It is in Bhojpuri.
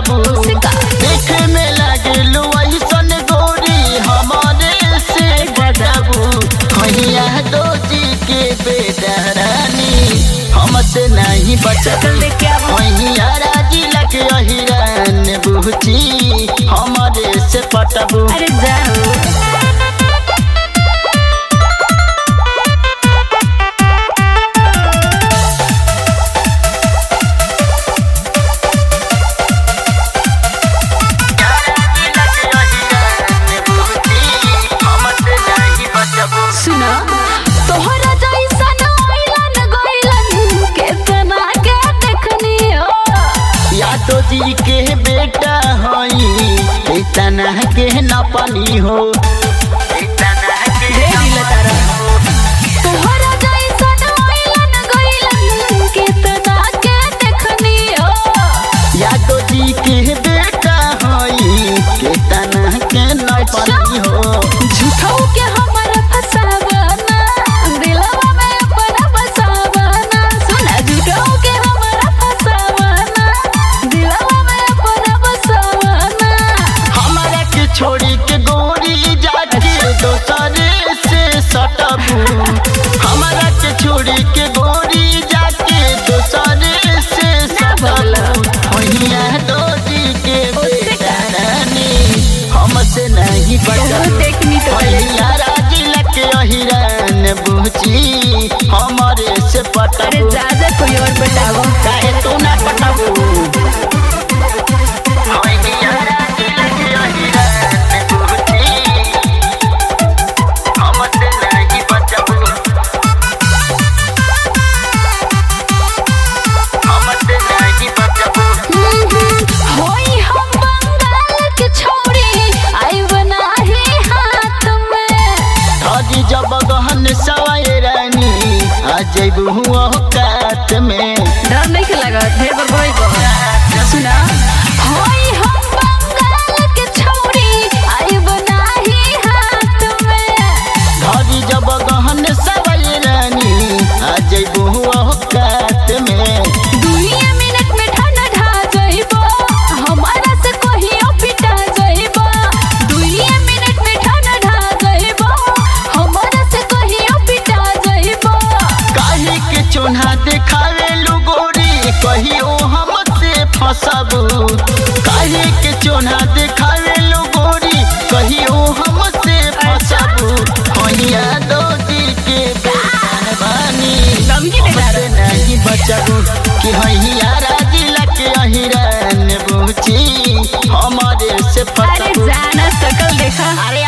पटबू देखे में लगे ऐसन गोरी हमारे से पटबू कहिया दोजी के बेटा रानी हमसे नहीं बचबू कहिया राजी लगे अहिरान बुझी हमारे से पटबू। अरे जाओ सुना तोहरा जैसन आइलन गइलन केतना के देखनी हो यादव जी के बेटा हई इतना के न पानी हो तोहरा जैसन आइलन गइलन केतना के देखनी हो यादव जी के बेटा हई इतना के न पानी हो झूठो के हमरा फसावना दिलवा में अपना बसावना सुना झूठो के हमरा फसावना दिलवा में अपना बसावना हमारा के छोड़ी के गोरी जाके दोसरे से सटबू हमारा के छोड़ी के गोरी जाके दोसरे से सटबू कहिया दोजी के बेटा रानी हमसे नहीं बचबू कहिया राजी लगे अहिरान बुझी हमारे से अरे पटबू। ज्यादा कोई और बताओ काहे तू ना पटबू कहिया राजी लगे अहिरान बुझी हमसे नहीं बचबू हमसे नहीं बचबू। होई हम बंगाल के छोड़ी आई बनाही हाथ में धरी जब गहन सवाए रानी आ जइबू औकात में डर नहीं लगा ढेर पर कोई को सुना होई हम बंगाल के छोड़ी आई बनाही हाथ में धरी जब गहन सवाए रानी आ जइबू औकात में दुनिया मिनट में ठंडा ढा जाइबो हमारा से कहियो पिटा जाइबो दुनिया मिनट में ठंडा ढा जाइबो हमारा से कहियो पिटा जाइबो काहे के चोन्हा देखावे गोरी कहियो हमसे फसबू काहे के चोन्हा देखावे गोरी कहियो हमसे फसबू कहिया दोजी के बेटा बानी हमसे नहीं बचबू कि हैया राजी लगे अहिरान बुझी हमारे से अरे पटबू। जाना सकल देखा अरे